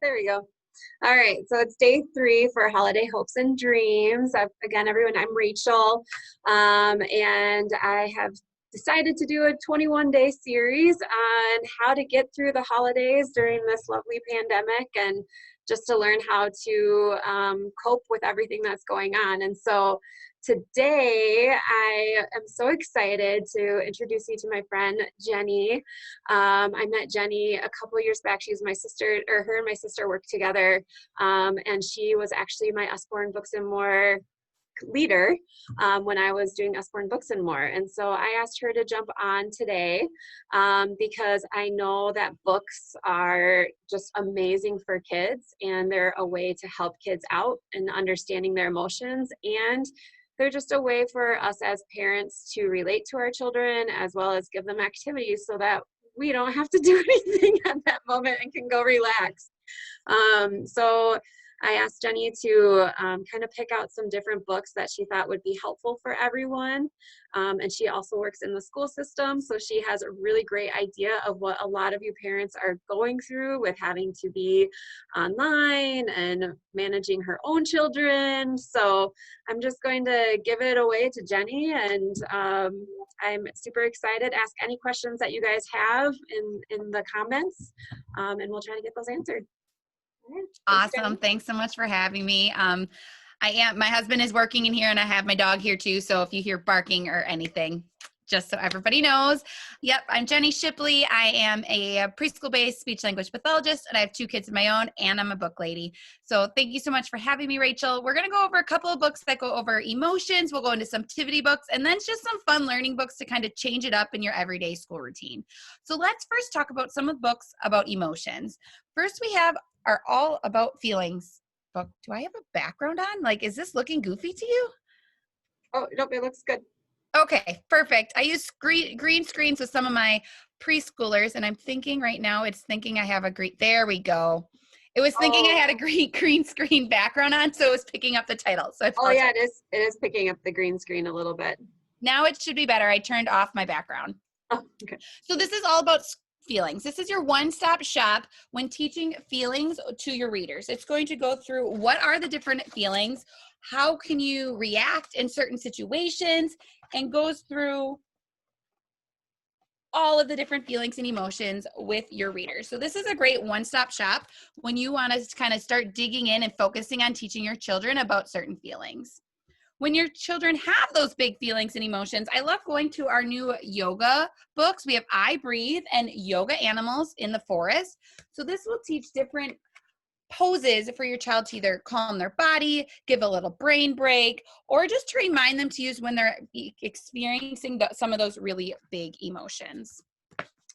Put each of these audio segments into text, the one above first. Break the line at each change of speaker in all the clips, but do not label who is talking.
There we go. All right, so it's day 3 for Holiday Hopes and Dreams. Again, everyone, I'm Rachel, and I have decided to do a 21-day series on how to get through the holidays during this lovely pandemic and just to learn how to cope with everything that's going on. And so today, I am so excited to introduce you to my friend, Jenny. I met Jenny a couple years back. She was my sister, or her and my sister worked together, and she was actually my Usborne Books and More leader when I was doing Usborne Books and More. And so I asked her to jump on today because I know that books are just amazing for kids, and they're a way to help kids out in understanding their emotions, and they're just a way for us as parents to relate to our children as well as give them activities so that we don't have to do anything at that moment and can go relax. So I asked Jenny to kind of pick out some different books that she thought would be helpful for everyone. And she also works in the school system, so she has a really great idea of what a lot of you parents are going through with having to be online and managing her own children. So I'm just going to give it away to Jenny, and I'm super excited. Ask any questions that you guys have in the comments, and we'll try to get those answered.
Awesome. Thanks so much for having me. My husband is working in here and I have my dog here too. So if you hear barking or anything, just so everybody knows. Yep, I'm Jenny Shipley. I am a preschool-based speech language pathologist, and I have 2 kids of my own, and I'm a book lady. So thank you so much for having me, Rachel. We're going to go over a couple of books that go over emotions. We'll go into some activity books, and then just some fun learning books to kind of change it up in your everyday school routine. So let's first talk about some of the books about emotions. First, we have our All About Feelings book. Do I have a background on? Like, is this looking goofy to you?
Oh, nope, it looks good.
Okay, perfect. I use green screens with some of my preschoolers, and I'm thinking right now it's thinking I have a green. There we go. It was thinking I had a green screen background on, so it was picking up the title. So
yeah, it is picking up the green screen a little bit.
Now it should be better. I turned off my background.
Oh, okay.
So this is all about feelings. This is your one-stop shop when teaching feelings to your readers. It's going to go through what are the different feelings, how can you react in certain situations, and goes through all of the different feelings and emotions with your readers. So this is a great one-stop shop when you want to kind of start digging in and focusing on teaching your children about certain feelings. When your children have those big feelings and emotions, I love going to our new yoga books. We have I Breathe and Yoga Animals in the Forest. So this will teach different poses for your child to either calm their body, give a little brain break, or just to remind them to use when they're experiencing some of those really big emotions.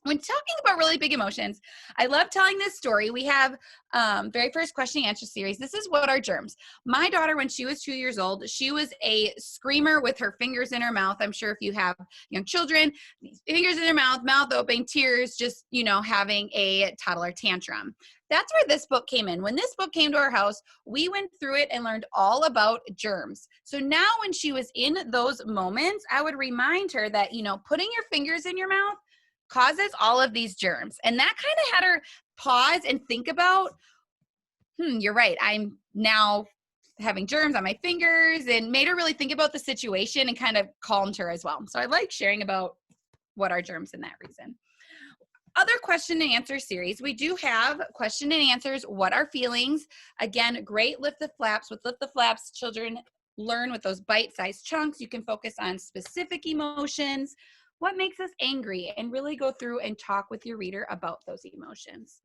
When talking about really big emotions, I love telling this story. We have very first question and answer series. This is what are germs. My daughter, when she was 2 years old, she was a screamer with her fingers in her mouth. I'm sure if you have young children, fingers in their mouth, mouth open, tears, just, having a toddler tantrum. That's where this book came in. When this book came to our house, we went through it and learned all about germs. So now when she was in those moments, I would remind her that, putting your fingers in your mouth causes all of these germs. And that kind of had her pause and think about, you're right. I'm now having germs on my fingers, and made her really think about the situation and kind of calmed her as well. So I like sharing about what are germs in that reason. Other question and answer series. We do have question and answers. What are feelings? Again, great Lift the Flaps. With Lift the Flaps, children learn with those bite-sized chunks. You can focus on specific emotions. What makes us angry? And really go through and talk with your reader about those emotions.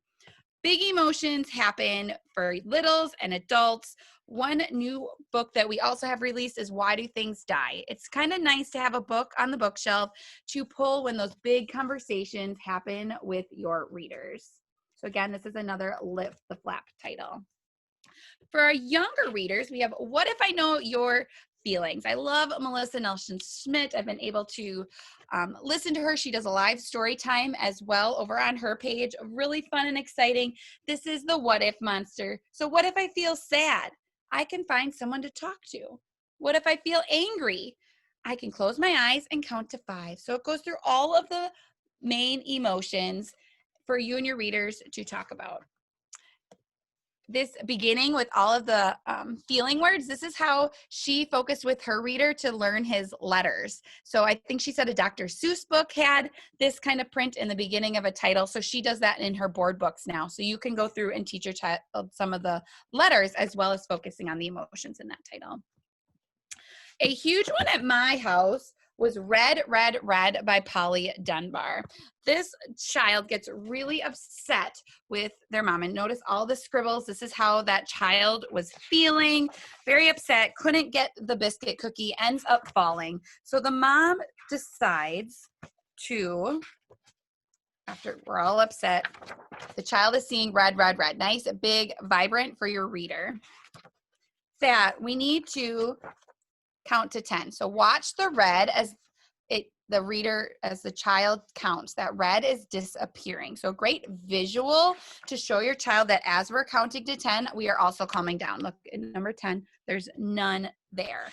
Big emotions happen for littles and adults. One new book that we also have released is Why Do Things Die? It's kind of nice to have a book on the bookshelf to pull when those big conversations happen with your readers. So again, this is another Lift the Flap title. For our younger readers, we have What If I Know Your Feelings? I love Melissa Nelson-Schmidt. I've been able to listen to her. She does a live story time as well over on her page. Really fun and exciting. This is the what if monster. So what if I feel sad? I can find someone to talk to. What if I feel angry? I can close my eyes and count to 5. So it goes through all of the main emotions for you and your readers to talk about. this beginning with all of the feeling words, this is how she focused with her reader to learn his letters. So I think she said a Dr. Seuss book had this kind of print in the beginning of a title. So she does that in her board books now. So you can go through and teach your child some of the letters as well as focusing on the emotions in that title. A huge one at my house was Red, Red, Red by Polly Dunbar. This child gets really upset with their mom, and notice all the scribbles. This is how that child was feeling, very upset, couldn't get the biscuit cookie, ends up falling. So the mom decides to, after we're all upset, the child is seeing red, red, red, nice, big, vibrant for your reader, that we need to count to 10. So watch the red as the reader, as the child counts, that red is disappearing. So great visual to show your child that as we're counting to 10, we are also calming down. Look at number 10, there's none there.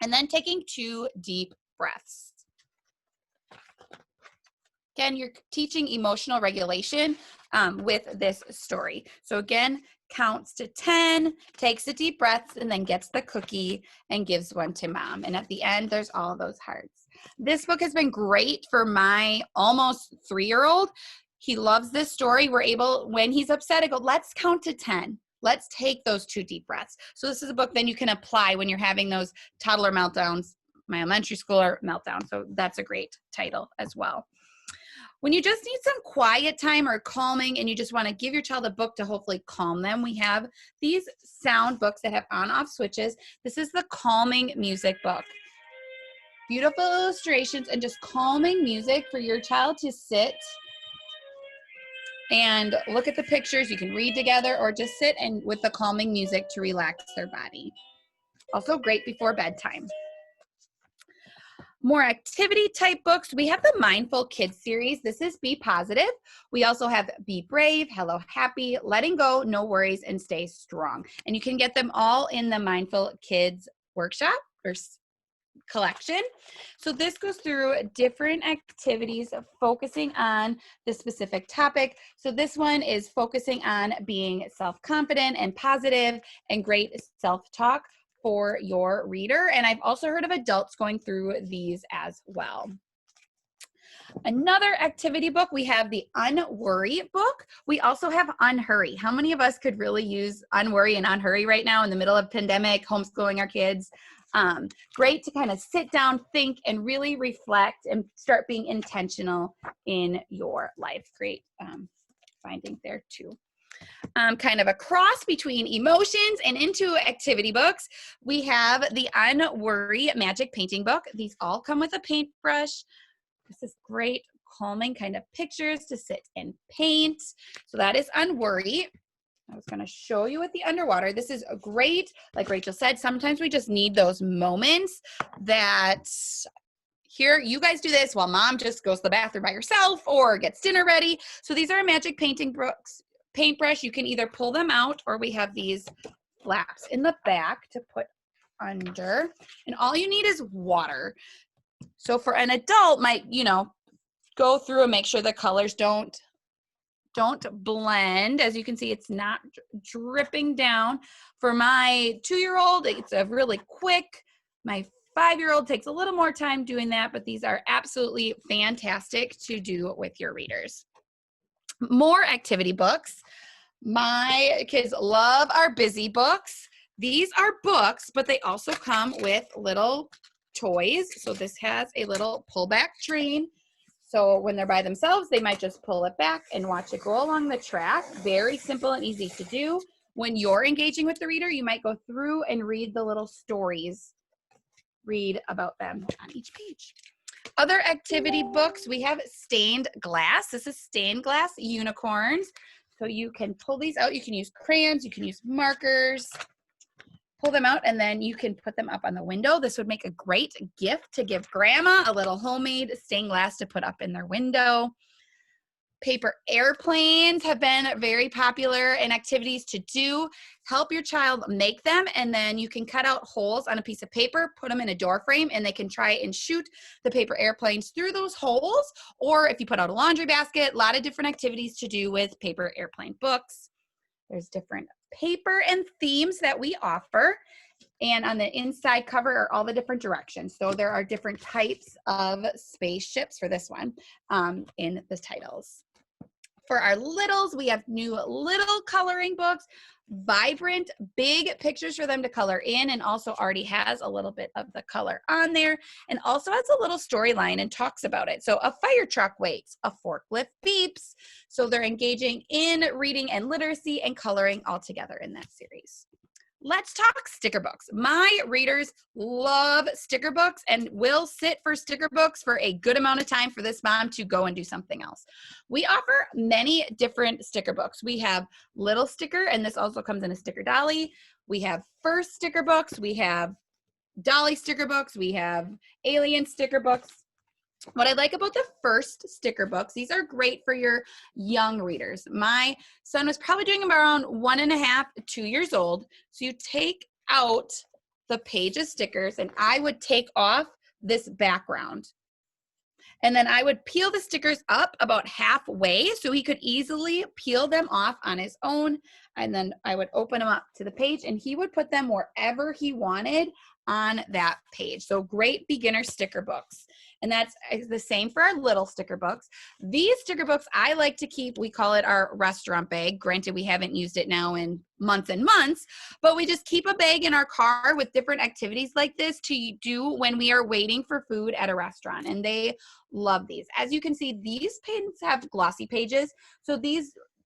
And then taking 2 deep breaths. Again, you're teaching emotional regulation with this story. So again, counts to 10, takes a deep breath, and then gets the cookie and gives one to mom. And at the end, there's all those hearts. This book has been great for my almost 3-year-old. He loves this story. We're able, when he's upset, I go, let's count to 10. Let's take those 2 deep breaths. So this is a book then you can apply when you're having those toddler meltdowns, my elementary schooler meltdown. So that's a great title as well. When you just need some quiet time or calming and you just want to give your child a book to hopefully calm them, we have these sound books that have on-off switches. This is the calming music book. Beautiful illustrations and just calming music for your child to sit and look at the pictures. You can read together or just sit and with the calming music to relax their body. Also great before bedtime. More activity type books. We have the Mindful Kids series. This is Be Positive. We also have Be Brave, Hello Happy, Letting Go, No Worries, and Stay Strong. And you can get them all in the Mindful Kids workshop or collection. So this goes through different activities focusing on the specific topic. So this one is focusing on being self-confident and positive and great self-talk for your reader. And I've also heard of adults going through these as well. Another activity book, we have the Unworry book. We also have Unhurry. How many of us could really use Unworry and Unhurry right now in the middle of pandemic, homeschooling our kids? Great to kind of sit down, think, and really reflect and start being intentional in your life. Great findings there too. Kind of a cross between emotions and into activity books. We have the Unworry Magic Painting book. These all come with a paintbrush. This is great, calming kind of pictures to sit and paint. So that is Unworry. I was going to show you with the underwater. This is a great, like Rachel said, sometimes we just need those moments that here, you guys do this while mom just goes to the bathroom by herself or gets dinner ready. So these are magic painting books. Paintbrush, you can either pull them out or we have these flaps in the back to put under, and all you need is water. So for an adult might, go through and make sure the colors don't blend. As you can see, it's not dripping down. For my 2-year-old, it's a really quick. My 5-year-old takes a little more time doing that, but these are absolutely fantastic to do with your readers. More activity books. My kids love our Busy books. These are books, but they also come with little toys. So this has a little pullback train. So when they're by themselves, they might just pull it back and watch it go along the track. Very simple and easy to do. When you're engaging with the reader, you might go through and read the little stories. Read about them on each page. Other activity books, we have Stained Glass. This is Stained Glass Unicorns. So you can pull these out. You can use crayons. You can use markers. Pull them out, and then you can put them up on the window. This would make a great gift to give grandma, a little homemade stained glass to put up in their window. Paper airplanes have been very popular in activities to do. Help your child make them, and then you can cut out holes on a piece of paper, put them in a door frame, and they can try and shoot the paper airplanes through those holes. Or if you put out a laundry basket, a lot of different activities to do with paper airplane books. There's different paper and themes that we offer. And on the inside cover are all the different directions. So there are different types of spaceships for this one in the titles. For our littles, we have new little coloring books, vibrant, big pictures for them to color in, and also already has a little bit of the color on there, and also has a little storyline and talks about it. So a fire truck waits, a forklift beeps. So they're engaging in reading and literacy and coloring all together in that series. Let's talk sticker books. My readers love sticker books and will sit for sticker books for a good amount of time for this mom to go and do something else. We offer many different sticker books. We have little sticker, and this also comes in a sticker dolly. We have first sticker books. We have dolly sticker books. We have alien sticker books. What I like about the first sticker books, these are great for your young readers. My son was probably doing around 1.5 to 2 years old. So you take out the page of stickers, and I would take off this background. And then I would peel the stickers up about halfway so he could easily peel them off on his own. And then I would open them up to the page, and he would put them wherever he wanted on that page. So great beginner sticker books. And that's the same for our little sticker books. These sticker books I like to keep, we call it our restaurant bag. Granted, we haven't used it now in months and months, but we just keep a bag in our car with different activities like this to do when we are waiting for food at a restaurant. And they love these. As you can see, these pens have glossy pages. So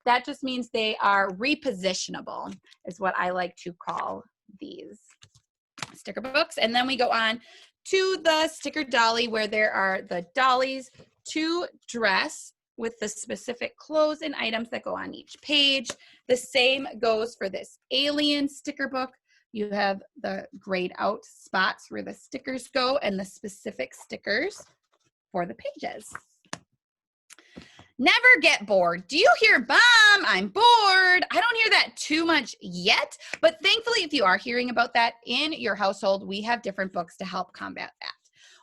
that just means they are repositionable, is what I like to call these sticker books. And then we go on to the sticker dolly, where there are the dollies to dress with the specific clothes and items that go on each page. The same goes for this alien sticker book. You have the grayed out spots where the stickers go and the specific stickers for the pages. Never get bored. Do you hear, Mom, I'm bored? I don't hear that too much yet, but thankfully, if you are hearing about that in your household, we have different books to help combat that.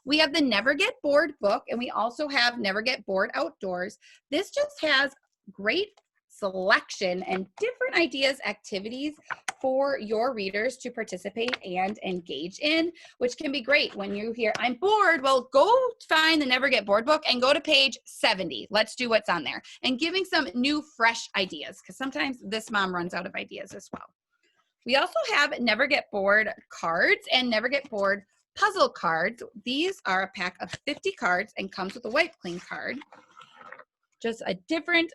We have the Never Get Bored book, and we also have Never Get Bored Outdoors. This just has great selection and different ideas, activities for your readers to participate and engage in, which can be great when you hear, I'm bored. Well, go find the Never Get Bored book and go to page 70. Let's do what's on there. And giving some new, fresh ideas, because sometimes this mom runs out of ideas as well. We also have Never Get Bored cards and Never Get Bored puzzle cards. These are a pack of 50 cards and comes with a wipe clean card. Just a different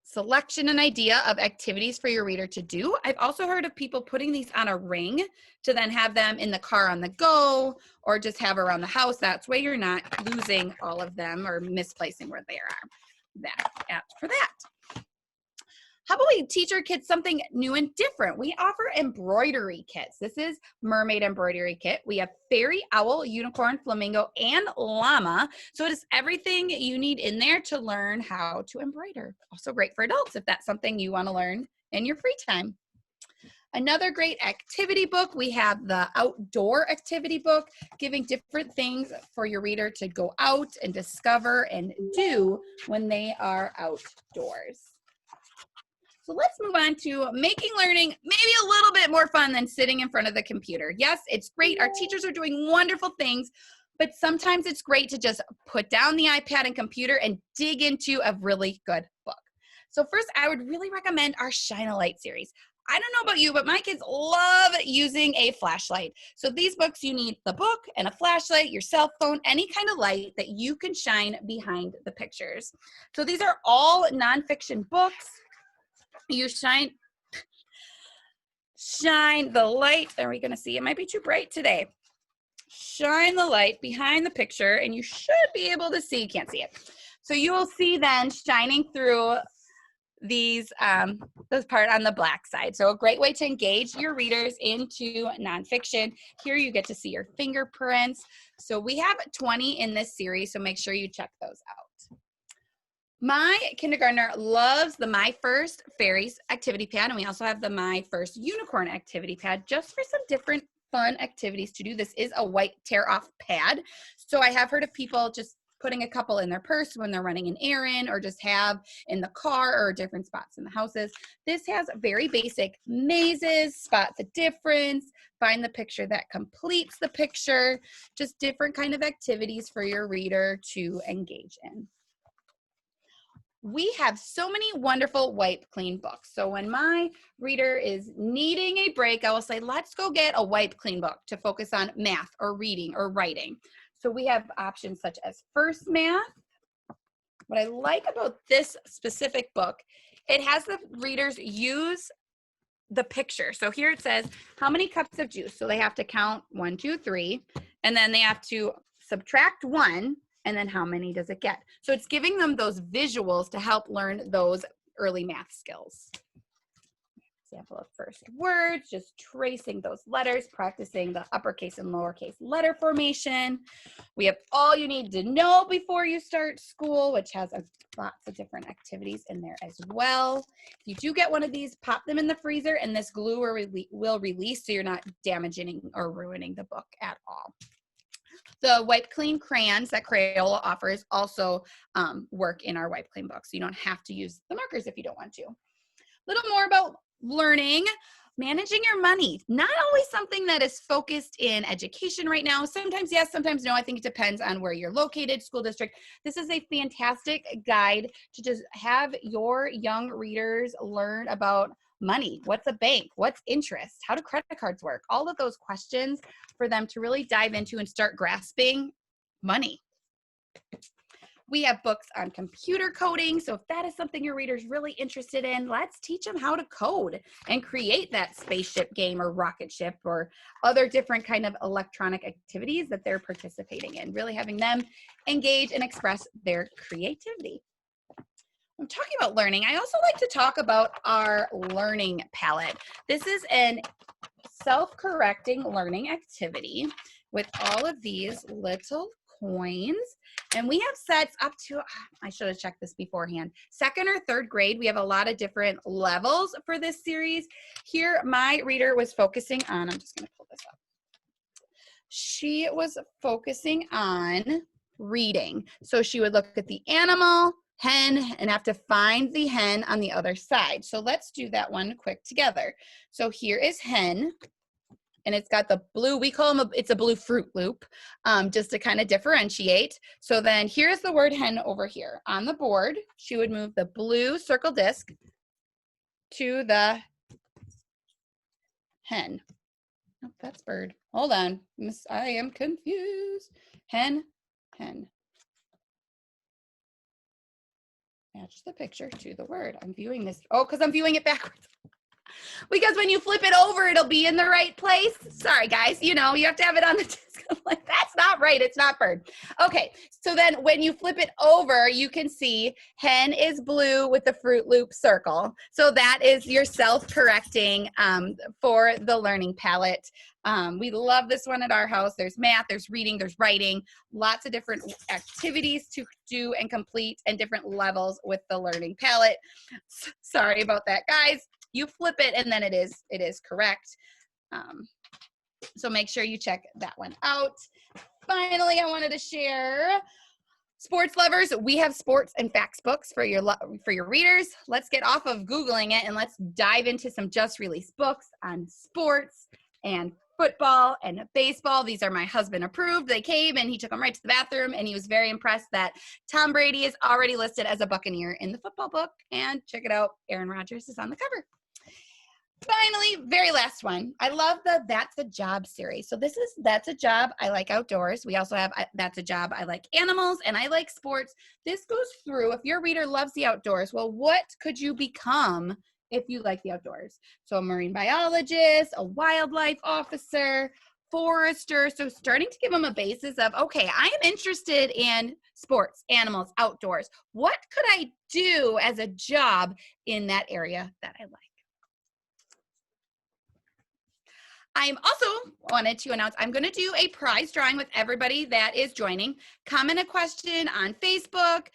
selection and idea of activities for your reader to do. I've also heard of people putting these on a ring to then have them in the car on the go, or just have around the house. That's way you're not losing all of them or misplacing where they are. That's for that. How about we teach our kids something new and different? We offer embroidery kits. This is mermaid embroidery kit. We have fairy, owl, unicorn, flamingo, and llama. So it is everything you need in there to learn how to embroider. Also great for adults if that's something you want to learn in your free time. Another great activity book, we have the outdoor activity book, giving different things for your reader to go out and discover and do when they are outdoors. So let's move on to making learning maybe a little bit more fun than sitting in front of the computer. Yes, it's great. Our teachers are doing wonderful things, but sometimes it's great to just put down the iPad and computer and dig into a really good book. So first, I would really recommend our Shine a Light series. I don't know about you, but my kids love using a flashlight. So these books, you need the book and a flashlight, your cell phone, any kind of light that you can shine behind the pictures. So these are all nonfiction books. You shine the light. Are we going to see? It might be too bright today. Shine the light behind the picture, and you should be able to see. You can't see it. So you will see then shining through these, this part on the black side. So a great way to engage your readers into nonfiction. Here you get to see your fingerprints. So we have 20 in this series, so make sure you check those out. My kindergartner loves the My First Fairies activity pad, and we also have the My First Unicorn activity pad just for some different fun activities to do. This is a white tear-off pad, so I have heard of people just putting a couple in their purse when they're running an errand, or just have in the car or different spots in the houses. This has very basic mazes, spot the difference, find the picture that completes the picture, just different kind of activities for your reader to engage in. We have so many wonderful wipe clean books. So when my reader is needing a break, I will say, let's go get a wipe clean book to focus on math or reading or writing. So we have options such as First Math. What I like about this specific book, it has the readers use the picture. So here it says, how many cups of juice? So they have to count 1, 2, 3, and then they have to subtract 1, and then how many does it get? So it's giving them those visuals to help learn those early math skills. Example of first words, just tracing those letters, practicing the uppercase and lowercase letter formation. We have all you need to know before you start school, which has lots of different activities in there as well. If you do get one of these, pop them in the freezer, and this glue will release so you're not damaging or ruining the book at all. The Wipe Clean crayons that Crayola offers also work in our Wipe Clean books. So you don't have to use the markers if you don't want to. A little more about learning. Managing your money, not always something that is focused in education right now. Sometimes yes, sometimes no. I think it depends on where you're located, school district. This is a fantastic guide to just have your young readers learn about money. What's a bank? What's interest? How do credit cards work? All of those questions for them to really dive into and start grasping money. We have books on computer coding. So if that is something your reader's really interested in, let's teach them how to code and create that spaceship game or rocket ship or other different kind of electronic activities that they're participating in, really having them engage and express their creativity. I'm talking about learning. I also like to talk about our learning palette. This is an self-correcting learning activity with all of these little coins, and we have sets up to, I should have checked this beforehand, 2nd or 3rd grade. We have a lot of different levels for this series. Here, my reader was focusing on, I'm just going to pull this up. She was focusing on reading. So she would look at the animal, hen, and have to find the hen on the other side. So let's do that one quick together. So here is hen. And it's got the blue, we call them, it's a blue Fruit Loop, just to kind of differentiate. So then here's the word hen over here. On the board, she would move the blue circle disc to the hen. Oh, that's bird. Hold on, I am confused. Hen, hen. Match the picture to the word. I'm viewing this, oh, because I'm viewing it backwards. Because when you flip it over, it'll be in the right place. Sorry, guys. You know, you have to have it on the disc. I'm like, that's not right. It's not bird. Okay. So then when you flip it over, you can see hen is blue with the Fruit Loop circle. So that is your self-correcting for the learning palette. We love this one at our house. There's math, there's reading, there's writing, lots of different activities to do and complete and different levels with the learning palette. Sorry about that, guys. You flip it and then it is correct. So make sure you check that one out. Finally, I wanted to share, sports lovers, we have sports and facts books for your readers. Let's get off of Googling it and let's dive into some just released books on sports and football and baseball. These are my husband approved. They came and he took them right to the bathroom and he was very impressed that Tom Brady is already listed as a Buccaneer in the football book. And check it out, Aaron Rodgers is on the cover. Finally, very last one. I love the That's a Job series. So this is That's a Job, I Like Outdoors. We also have That's a Job, I Like Animals, and I Like Sports. This goes through, if your reader loves the outdoors, well, what could you become if you like the outdoors? So a marine biologist, a wildlife officer, forester. So starting to give them a basis of, okay, I am interested in sports, animals, outdoors. What could I do as a job in that area that I like? I'm also wanted to announce I'm going to do a prize drawing with everybody that is joining. Comment a question on Facebook,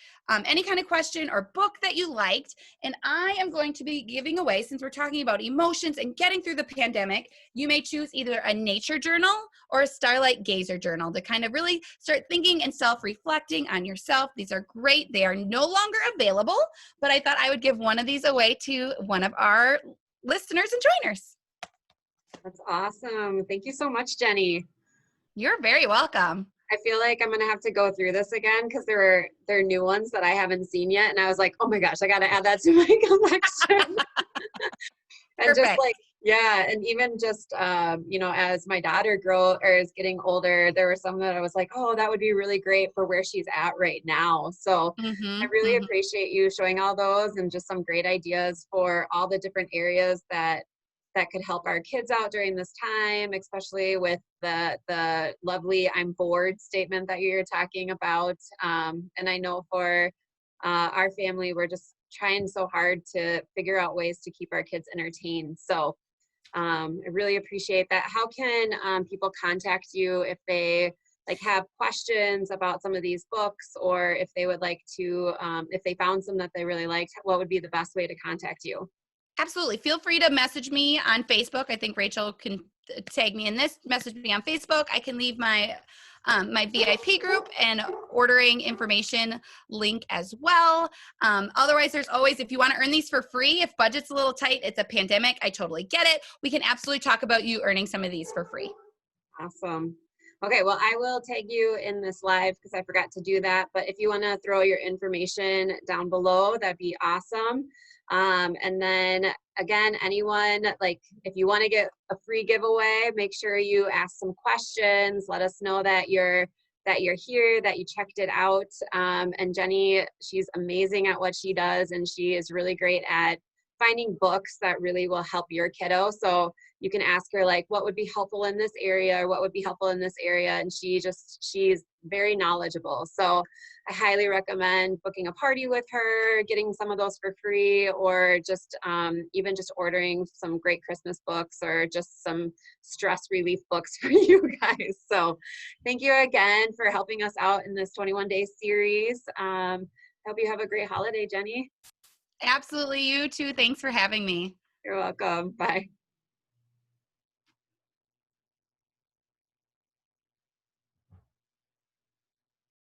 any kind of question or book that you liked. And I am going to be giving away, since we're talking about emotions and getting through the pandemic, you may choose either a nature journal or a starlight gazer journal to kind of really start thinking and self-reflecting on yourself. These are great. They are no longer available, but I thought I would give one of these away to one of our listeners and joiners.
That's awesome. Thank you so much, Jenny.
You're very welcome.
I feel like I'm gonna have to go through this again because there are new ones that I haven't seen yet, and I was like, oh my gosh, I gotta add that to my collection. And just
Perfect.
like, yeah, and even just as my daughter is getting older, there were some that I was like, oh, that would be really great for where she's at right now. So I
Mm-hmm,
really
mm-hmm.
appreciate you showing all those and just some great ideas for all the different areas that could help our kids out during this time, especially with the lovely "I'm bored" statement that you're talking about. And I know for our family, we're just trying so hard to figure out ways to keep our kids entertained. So I really appreciate that. How can people contact you if they have questions about some of these books, or if they would like to, if they found some that they really liked, what would be the best way to contact you?
Absolutely. Feel free to message me on Facebook. I think Rachel can tag me in this. Message me on Facebook. I can leave my my VIP group and ordering information link as well. Otherwise, there's always, if you want to earn these for free, if budget's a little tight, it's a pandemic, I totally get it. We can absolutely talk about you earning some of these for free.
Awesome. Okay, well, I will tag you in this live because I forgot to do that. But if you want to throw your information down below, that'd be awesome. And then again, anyone, if you want to get a free giveaway, make sure you ask some questions. Let us know that you're here, that you checked it out. And Jenny, she's amazing at what she does, and she is really great at finding books that really will help your kiddo. So you can ask her what would be helpful in this area, or what would be helpful in this area, and she's very knowledgeable. So I highly recommend booking a party with her, getting some of those for free, or just even just ordering some great Christmas books or just some stress relief books for you guys. So thank you again for helping us out in this 21-day series. Hope you have a great holiday, Jenny.
Absolutely. You too. Thanks for having me.
You're welcome. Bye.